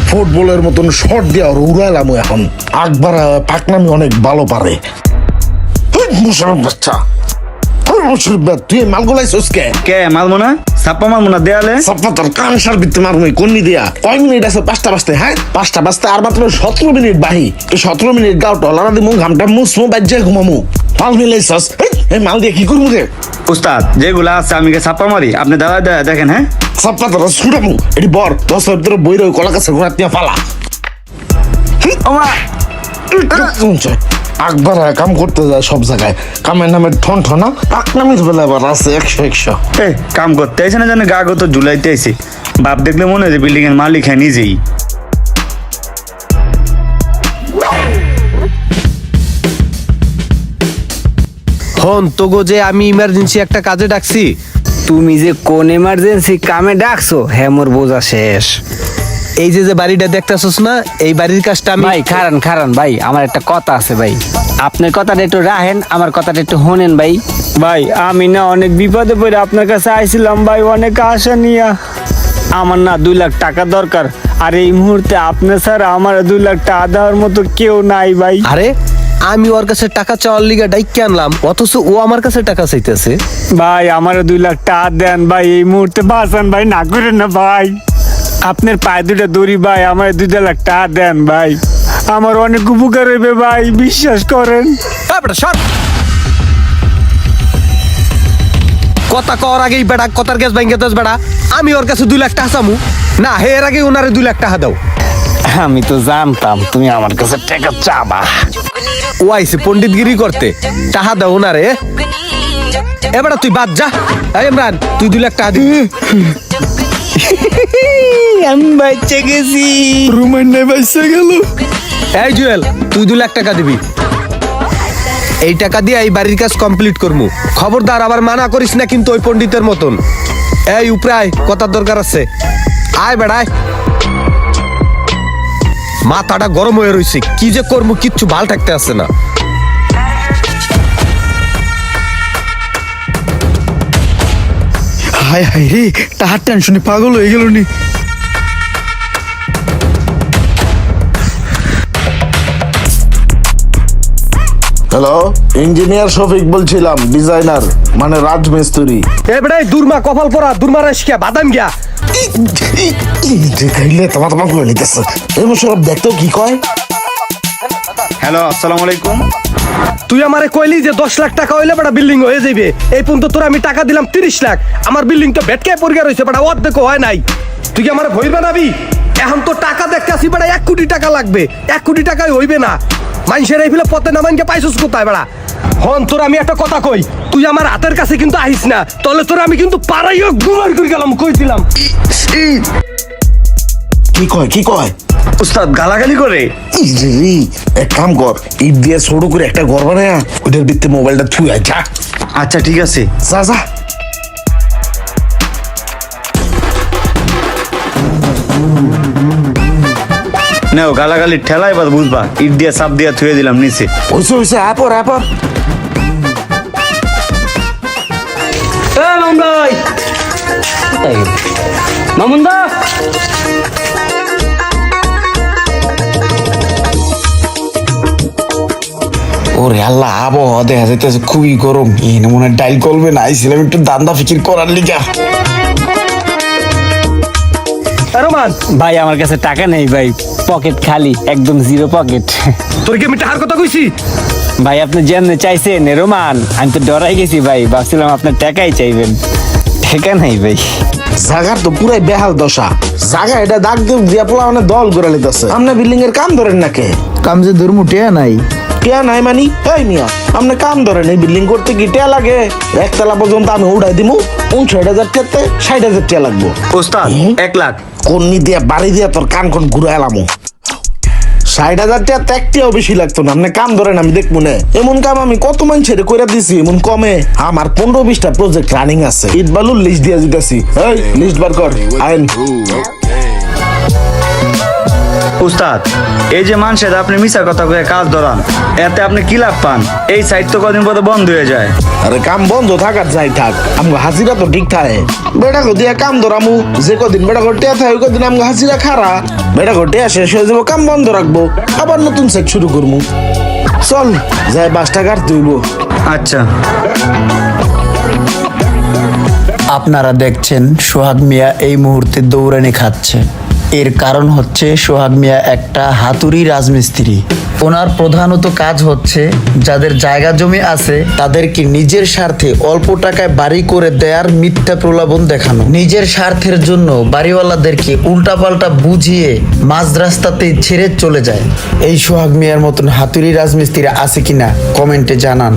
ফুটবলের মতন শট দিয়ে আর উড়াইলাম এখন। আকবার পাকনামি অনেক ভালো পারে। মুশারফ বাচ্চা, তুই মাল গোলাইছিস কে মালমো না সাপ্পা মালমো না দেয়ালে সাপ্পা তোর কানসার ভিত্তি মারমু কোননি দিয়া। কয় মিনিট আছে? 5টা বাজতে। হ্যাঁ 5টা বাজতে আর মাত্র 17 মিনিট বাহি। এই 17 মিনিট গাও টলারা দিমু, ঘামটা মুসমু, বাজ্যে ঘুমামু। মাল মিলাইছস? এই মাল দিয়ে কি করবো রে? উস্তাদ যেগুলা আছে আমি সাপ্পা মারি, আপনি দাঁড়ায় দাঁড়ায় দেখেন। হ্যাঁ সাপ্পা তোরা ছুড়ামু। এটি বর 10 ভিতরে বই রই কলা কাছে ঘোরা দিয়ে ফালা। আকবার কাম করতে যায় সব জায়গায়, কামের নামে ঠন ঠনা, পাকনামির বেলা আবার আছে 100। কাম করতে আইসে না জানে গা গত ঝুলাইতে আইসে। বাপ দেখলে মনে হয় বিল্ডিং এর মালিক হ্যাঁ নিজেই। হন তোগো যে আমি ইমার্জেন্সি একটা কাজে ডাকছি। তুমি যে কোন এমার্জেন্সি কামে ডাকছো হ্যাঁ মোর বোঝা শেষ। এই যে বাড়িটা দেখতেছস না, এই বাড়ির কাজটা আমি ভাই খারান ভাই, আমার একটা কথা আছে ভাই, আপনার কথাটা একটু রাখেন, আমার কথাটা একটু শোনেন ভাই। ভাই আমি না অনেক বিপদে পড়ে আপনার কাছে আইছিলাম ভাই, অনেক আশা নিয়া। আমার না 2 লাখ টাকা দরকার, আর এই মুহূর্তে আপনি স্যার আমার 2 লাখ টাকা দেওয়ার মতো কেউ নাই ভাই। আরে আমি ওর কাছে টাকা চাওয়ার লিগা ডাইকে আনলাম, অথচ ও আমার কাছে টাকা চাইতেছে। ভাই আমার 2 লাখ টাকা দেন ভাই, এই মুহূর্তে বাঁচান ভাই, না করেন না ভাই, আপনার পায়ে দুটা দড়ি ভাই, আমার 2 লাখ টাকা দেন ভাই, আমার অনেক উপকার হইবে ভাই, বিশ্বাস করেন। কথা কর আগেই বেড়া, কথার গ্যাস ভাঙ্গে দশ বেড়া। আমি ওর কাছে 2 লাখ টাকা চামু না, হে এর আগে ওনারে 2 লাখ টাকা দাও। আমি তো জানতাম তুমি আমার কাছে টাকা চাবা। ও আইছে পণ্ডিতগিরি করতে, টাকা দাও ওনারে। এবার তুই বাদ যা। এই ইমরান তুই 2 লাখ টাকা দিবি। আমি বাচ্চা গেছি, রুমান নাই বাচ্চা গেল। এই জুয়েল তুই 2 লাখ টাকা দিবি। এই টাকা দিয়ে এই বাড়ির কাজ কমপ্লিট করবো। খবরদার আবার মানা করিস না কিন্তু ওই পণ্ডিতের মতন। এই উপরায় কথার দরকার আছে, আয় বেড়ায়। মাথাটা গরম হয়ে রয়েছে, কি যে করবো কিচ্ছু ভাল থাকতে আসছে না। হায় হায় রে, তাহার টেনশনে পাগল হয়ে গেল নি। হ্যালো, ইঞ্জিনিয়ার শফিক বলছিলাম, ডিজাইনার মানে রাজমিস্ত্রি। এ বেড়াই দুর্মা কপাল পরা, দুর্মা রাশিয়া বাদাম গিয়া। খাইলে তোমার করে নিতেছে। এই সব দেখতেও কি কয়। হ্যালো আসসালামু আলাইকুম। তুই আমারে কইলি যে 10 লাখ টাকা হইলে বেটা বিল্ডিং হয়ে যাবে। এই পর্যন্ত তোর আমি টাকা দিলাম 30 লাখ। আমার বিল্ডিং তো ভেটকায় পড়ে রয়েছে বেটা, অর্ধেক হয় নাই। তুই কি আমারে ভয় বানাবি? এখন তো টাকা দেখতে আসি বেটা, 1 কোটি টাকা লাগবে। 1 কোটি টাকায় হইবে না। মানুষের এই ফেলে পথে না মানকে পাইছস কোথায় বেড়া? হন তোর আমি একটা কথা কই, তুই আমার হাতের কাছে কিন্তু আহিস না, তাহলে তোর আমি কিন্তু পাড়াইও গুমার করে গেলাম, কই দিলাম। কি কয় উস্তাদ গালাগালি করে। এক কাম কর, ইট দিয়ে ছোট করে একটা ঘর বানায় ওইটার ভিত্তি মোবাইলটা থুই আয় যা। আচ্ছা ঠিক আছে যা যা। নাও গালাগালি ঠেলাই বাদ বুঝবা, ইট দিয়ে চাপ দিয়ে থুয়ে দিলাম নিচে। হইছে আপর আপর। মামুন দা ওরে আল্লাহ, আবহাওয়া দেখা যাইতেছে খুবই গরম। এই না মনে হয় ডাইল করবে না, আইছিলাম একটু দান্দা ফিকির করার লিগা। রোমান ভাই আমার কাছে টাকা নেই ভাই, পকেট খালি, একদম জিরো পকেট। তোর কি আমি টাকার কথা কইছি? ভাই আপনি যেমনি চাইছেন রোমান, আমি তো ডরাই গেছি ভাই, ভাবছিলাম আপনার টাকাই চাইবেন, টাকা নাই ভাই। জাগার তো পুরাই বেহাল দশা। জাগা এটা দাগ দিয়া পোলা মানে দল করে লিতেছে। আপনি বিল্ডিং এর কাম ধরেন নাকি? কাম যে ধর্ম টিয়া নাই। টিয়া নাই মানি? এই মিয়া আপনি কাম ধরেন, এই বিল্ডিং করতে কি টিয়া লাগে? একতলা পর্যন্ত আমি উড়াই দিমু, 59,000 টাকাতে 60,000 টাকা লাগবো। উস্তাদ 1 লাখ। কন্নি দিয়া বাড়ি দিয়া তোর কান কোন ঘুরে এলামো। 60,000 টাকা ত্যাগটিও বেশি লাগতো না। আপনি কাম ধরেন আমি দেখবো না। এমন কাম আমি কত মানুষের কইরা দিছি, এমন কমে আমার 15-20টা প্রজেক্ট রানিং আছে। ইট বালুর লিস্ট দিয়া দিতেছি। এই লিস্ট বার কর আইন। উস্তাদ, এই যে মানুষের আপনি মিশা কথা কয়ে কাজ ধরান, এতে আপনি কি লাভ পান? এই সাইট তো কদিন পরে বন্ধ হয়ে যায়। আরে কাম বন্ধ থাকার যাই থাক, আমগো হাজিরা তো ঠিক থাকে। বেটা গো দিয়া কাম ধরামু, যে কদিন বেটা ঘর টিয়া থাকে ওই কদিন আমগো হাজিরা খারা। বেটা ঘর টিয়া শেষ হয়ে যাবো, কাম বন্ধ রাখবো, আবার নতুন সেট শুরু করবো। চল যাই 5 টাকার তুইব। আচ্ছা। আপনারা দেখছেন সোহাগ মিয়া এই মুহূর্তে দৌড়ানি খাচ্ছে। এর কারণ হচ্ছে সোহাগ মিয়া একটা হাতুড়ি রাজমিস্ত্রি। ওনার প্রধানত কাজ হচ্ছে যাদের জায়গা জমি আছে তাদেরকে নিজের স্বার্থে অল্প টাকায় বাড়ি করে দেওয়ার মিথ্যা প্রলোভন দেখানো। নিজের স্বার্থের জন্য বাড়িওয়ালাদেরকে উল্টাপাল্টা বুঝিয়ে মাঝ রাস্তাতেই ছেড়ে চলে যায়। এই সোহাগ মিয়ার মতন হাতুড়ি রাজমিস্ত্রি আছে কিনা কমেন্টে জানান।